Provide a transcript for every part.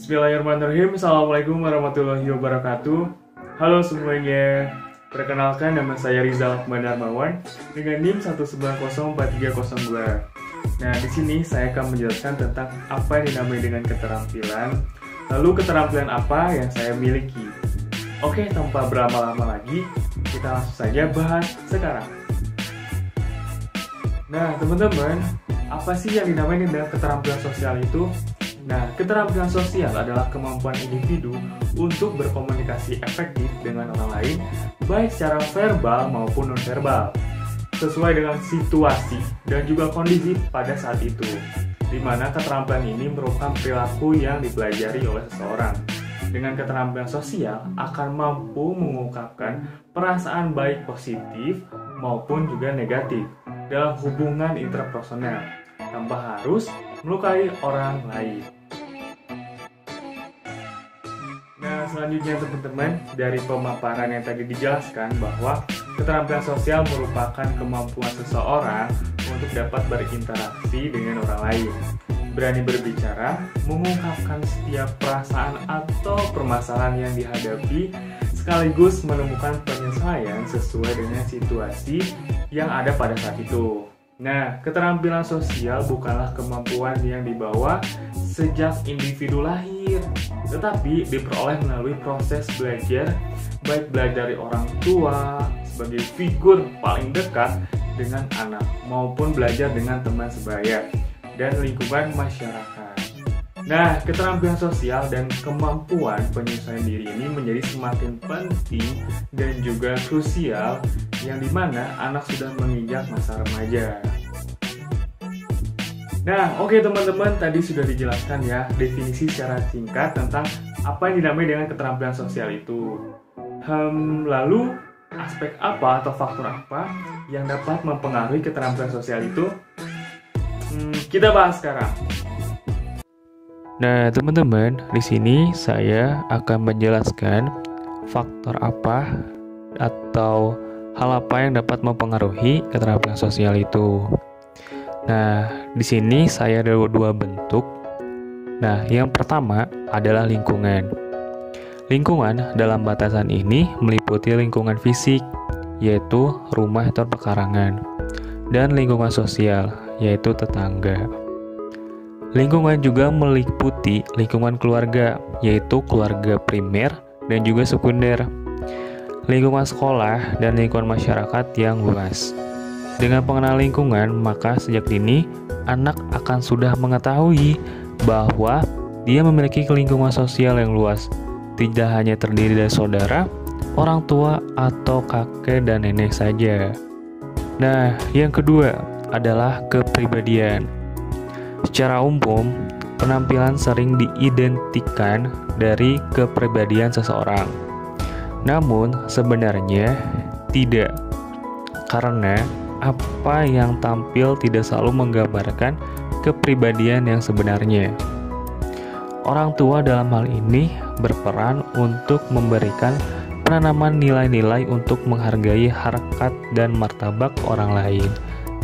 Bismillahirrahmanirrahim. Assalamualaikum warahmatullahi wabarakatuh. Halo semuanya. Perkenalkan, nama saya Rizal Akbar Darmawan dengan NIM 1904302. Nah, di sini saya akan menjelaskan tentang apa yang dinamai dengan keterampilan. Lalu keterampilan apa yang saya miliki. Oke, tanpa berlama-lama lagi, kita langsung saja bahas sekarang. Nah, teman-teman, apa sih yang dinamai dengan keterampilan sosial itu? Nah, keterampilan sosial adalah kemampuan individu untuk berkomunikasi efektif dengan orang lain, baik secara verbal maupun nonverbal, sesuai dengan situasi dan juga kondisi pada saat itu, di mana keterampilan ini merupakan perilaku yang dipelajari oleh seseorang. Dengan keterampilan sosial akan mampu mengungkapkan perasaan baik positif maupun juga negatif dalam hubungan interpersonal, tanpa harus melukai orang lain. Nah, selanjutnya teman-teman, dari pemaparan yang tadi dijelaskan bahwa keterampilan sosial merupakan kemampuan seseorang untuk dapat berinteraksi dengan orang lain, berani berbicara, mengungkapkan setiap perasaan atau permasalahan yang dihadapi, sekaligus menemukan penyelesaian sesuai dengan situasi yang ada pada saat itu. Nah, keterampilan sosial bukanlah kemampuan yang dibawa sejak individu lahir, tetapi diperoleh melalui proses belajar, baik belajar dari orang tua sebagai figur paling dekat dengan anak, maupun belajar dengan teman sebaya dan lingkungan masyarakat. Nah, keterampilan sosial dan kemampuan penyesuaian diri ini menjadi semakin penting dan juga krusial yang dimana anak sudah menginjak masa remaja. Nah, oke teman-teman, tadi sudah dijelaskan ya definisi secara singkat tentang apa yang dinamai dengan keterampilan sosial itu. Lalu aspek apa atau faktor apa yang dapat mempengaruhi keterampilan sosial itu? Kita bahas sekarang. Nah, teman-teman, di sini saya akan menjelaskan faktor apa atau hal apa yang dapat mempengaruhi keterampilan sosial itu. Nah, di sini saya ada dua bentuk. Nah, yang pertama adalah lingkungan. Lingkungan dalam batasan ini meliputi lingkungan fisik, yaitu rumah atau pekarangan, dan lingkungan sosial, yaitu tetangga. Lingkungan juga meliputi lingkungan keluarga, yaitu keluarga primer dan juga sekunder, lingkungan sekolah, dan lingkungan masyarakat yang luas. Dengan pengenalan lingkungan, maka sejak dini, anak akan sudah mengetahui bahwa dia memiliki lingkungan sosial yang luas, tidak hanya terdiri dari saudara, orang tua, atau kakek dan nenek saja. Nah, yang kedua adalah kepribadian. Secara umum, penampilan sering diidentikan dari kepribadian seseorang. Namun, sebenarnya tidak, karena apa yang tampil tidak selalu menggambarkan kepribadian yang sebenarnya. Orang tua dalam hal ini berperan untuk memberikan penanaman nilai-nilai untuk menghargai harkat dan martabat orang lain,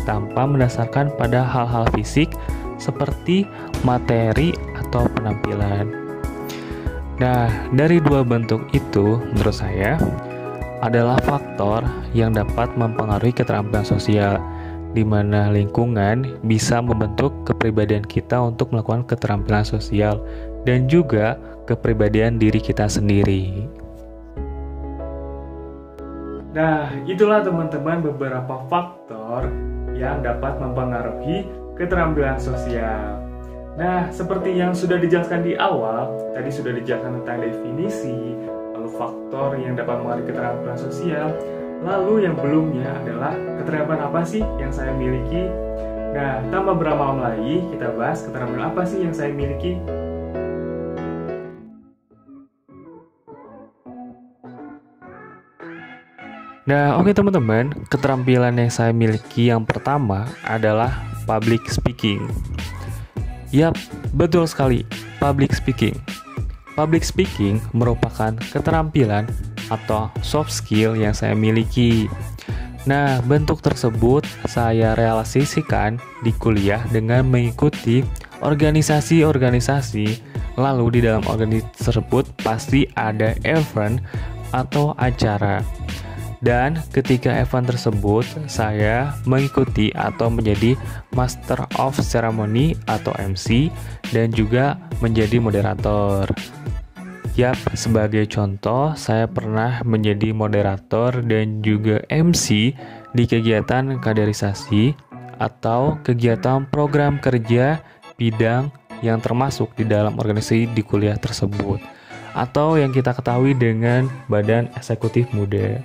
tanpa mendasarkan pada hal-hal fisik seperti materi atau penampilan. Nah, dari dua bentuk itu, menurut saya, adalah faktor yang dapat mempengaruhi keterampilan sosial, di mana lingkungan bisa membentuk kepribadian kita untuk melakukan keterampilan sosial, dan juga kepribadian diri kita sendiri. Nah, itulah teman-teman beberapa faktor yang dapat mempengaruhi keterampilan sosial. Nah, seperti yang sudah dijelaskan di awal, tadi sudah dijelaskan tentang definisi, lalu faktor yang dapat mempengaruhi keterampilan sosial, lalu yang belumnya adalah keterampilan apa sih yang saya miliki. Nah, tanpa berlama-lama lagi, kita bahas keterampilan apa sih yang saya miliki. Nah, oke teman-teman, keterampilan yang saya miliki yang pertama adalah public speaking. Yap, betul sekali, public speaking. Public speaking merupakan keterampilan atau soft skill yang saya miliki. Nah, bentuk tersebut saya realisasikan di kuliah dengan mengikuti organisasi-organisasi Lalu di dalam organisasi tersebut pasti ada event atau acara. Dan ketika event tersebut saya mengikuti atau menjadi Master of Ceremony atau MC dan juga menjadi moderator. Yap, sebagai contoh saya pernah menjadi moderator dan juga MC di kegiatan kaderisasi atau kegiatan program kerja bidang yang termasuk di dalam organisasi di kuliah tersebut atau yang kita ketahui dengan Badan Eksekutif Muda.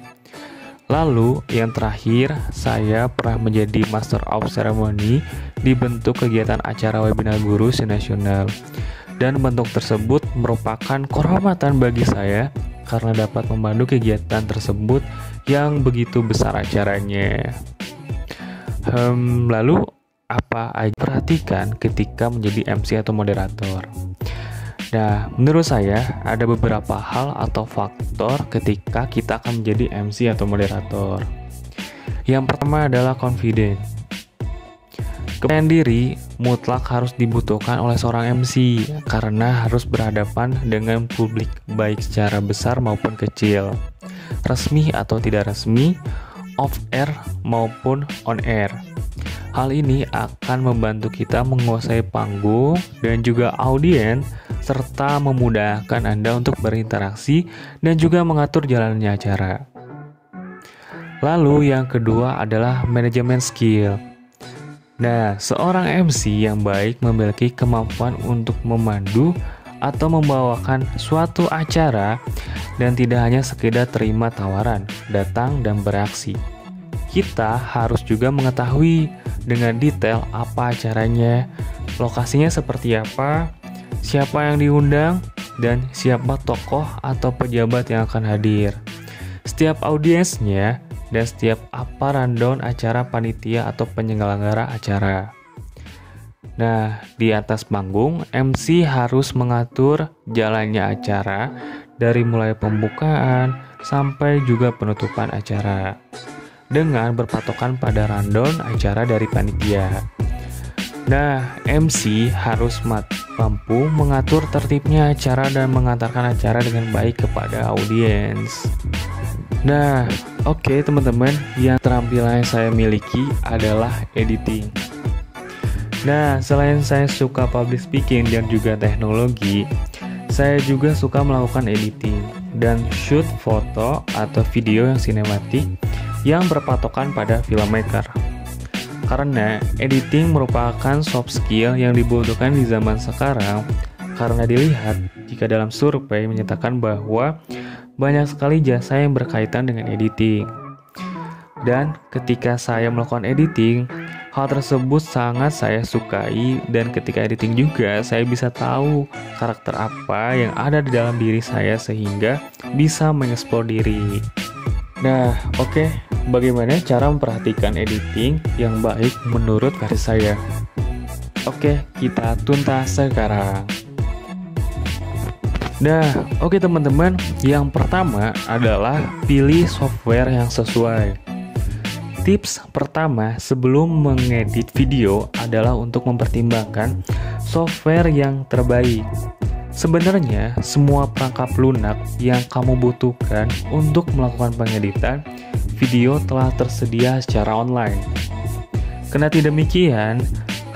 Lalu yang terakhir, saya pernah menjadi Master of Ceremony di bentuk kegiatan acara webinar guru senasional. Dan bentuk tersebut merupakan kehormatan bagi saya karena dapat memandu kegiatan tersebut yang begitu besar acaranya. Lalu apa aja perhatikan ketika menjadi MC atau moderator? Nah, menurut saya ada beberapa hal atau faktor ketika kita akan menjadi MC atau moderator. Yang pertama adalah confidence. Kepercayaan diri mutlak harus dibutuhkan oleh seorang MC karena harus berhadapan dengan publik baik secara besar maupun kecil, resmi atau tidak resmi, off air maupun on air. Hal ini akan membantu kita menguasai panggung dan juga audiens serta memudahkan Anda untuk berinteraksi dan juga mengatur jalannya acara. Lalu yang kedua adalah manajemen skill. Nah, seorang MC yang baik memiliki kemampuan untuk memandu atau membawakan suatu acara dan tidak hanya sekedar terima tawaran, datang dan bereaksi. Kita harus juga mengetahui dengan detail apa acaranya, lokasinya seperti apa, siapa yang diundang, dan siapa tokoh atau pejabat yang akan hadir, setiap audiensnya, dan setiap apa rundown acara panitia atau penyelenggara acara. Nah, di atas panggung, MC harus mengatur jalannya acara dari mulai pembukaan sampai juga penutupan acara dengan berpatokan pada rundown acara dari panitia. Nah, MC harus mampu mengatur tertibnya acara dan mengantarkan acara dengan baik kepada audiens. Nah, oke teman-teman, yang keterampilan yang saya miliki adalah editing. Nah, selain saya suka public speaking dan juga teknologi, saya juga suka melakukan editing dan shoot foto atau video yang sinematik yang berpatokan pada filmmaker. Karena editing merupakan soft skill yang dibutuhkan di zaman sekarang, karena dilihat jika dalam survei menyatakan bahwa banyak sekali jasa yang berkaitan dengan editing. Dan ketika saya melakukan editing, hal tersebut sangat saya sukai, dan ketika editing juga saya bisa tahu karakter apa yang ada di dalam diri saya sehingga bisa mengeksplor diri. Nah, oke, bagaimana cara memperhatikan editing yang baik menurut versi saya? Oke, kita tuntas sekarang. Nah, oke teman-teman, yang pertama adalah pilih software yang sesuai. Tips pertama sebelum mengedit video adalah untuk mempertimbangkan software yang terbaik. Sebenarnya, semua perangkat lunak yang kamu butuhkan untuk melakukan pengeditan video telah tersedia secara online. Kendati demikian,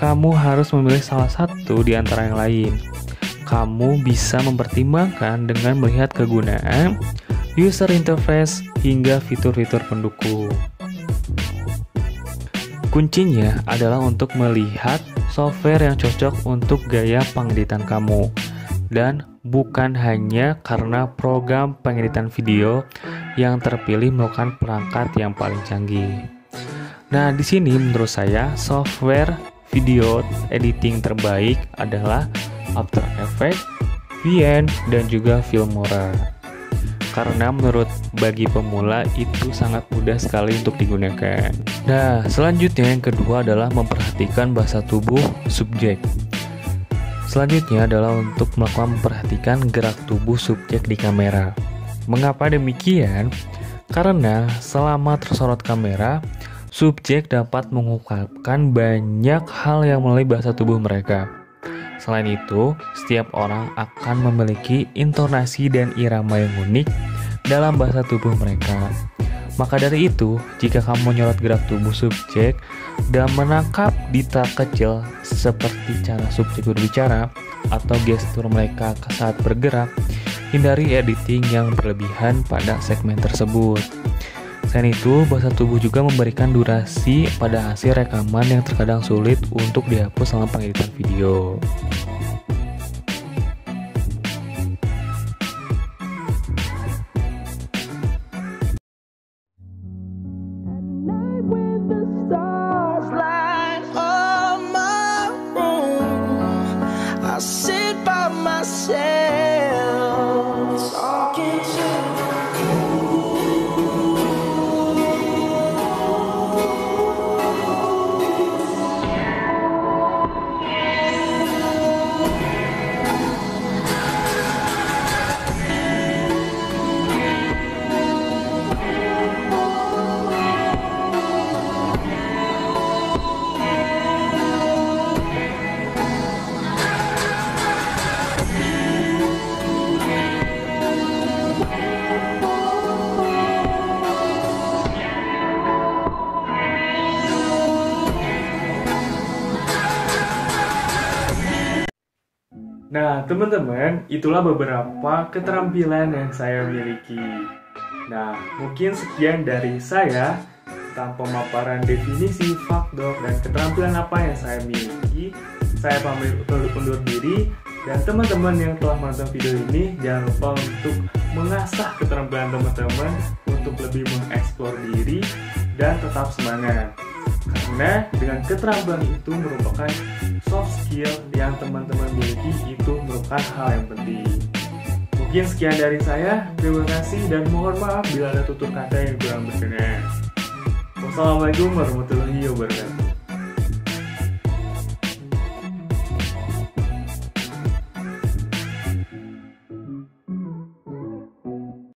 kamu harus memilih salah satu di antara yang lain. Kamu bisa mempertimbangkan dengan melihat kegunaan, user interface, hingga fitur-fitur pendukung. Kuncinya adalah untuk melihat software yang cocok untuk gaya pengeditan kamu, dan bukan hanya karena program pengeditan video yang terpilih melakukan perangkat yang paling canggih. Nah, di sini menurut saya software video editing terbaik adalah After Effects, VN, dan juga Filmora. Karena menurut bagi pemula itu sangat mudah sekali untuk digunakan. Nah, selanjutnya yang kedua adalah memperhatikan bahasa tubuh subjek. Selanjutnya adalah untuk memperhatikan gerak tubuh subjek di kamera. Mengapa demikian? Karena selama tersorot kamera, subjek dapat mengungkapkan banyak hal yang melalui bahasa tubuh mereka. Selain itu, setiap orang akan memiliki intonasi dan irama yang unik dalam bahasa tubuh mereka. Maka dari itu, jika kamu menyorot gerak tubuh subjek dan menangkap detail kecil seperti cara subjek berbicara atau gestur mereka saat bergerak, hindari editing yang berlebihan pada segmen tersebut. Selain itu, bahasa tubuh juga memberikan durasi pada hasil rekaman yang terkadang sulit untuk dihapus selama pengeditan video. I sit by myself talking to Nah, teman-teman, itulah beberapa keterampilan yang saya miliki. Nah, mungkin sekian dari saya tentang pemaparan definisi, faktor, dan keterampilan apa yang saya miliki. Saya pamit undur diri, dan teman-teman yang telah menonton video ini, jangan lupa untuk mengasah keterampilan teman-teman untuk lebih mengeksplor diri dan tetap semangat. Karena dengan keterampilan itu merupakan soft skill yang teman-teman miliki, itu merupakan hal yang penting. Mungkin sekian dari saya, terima kasih dan mohon maaf bila ada tutur kata yang kurang berkenan. Wassalamualaikum warahmatullahi wabarakatuh.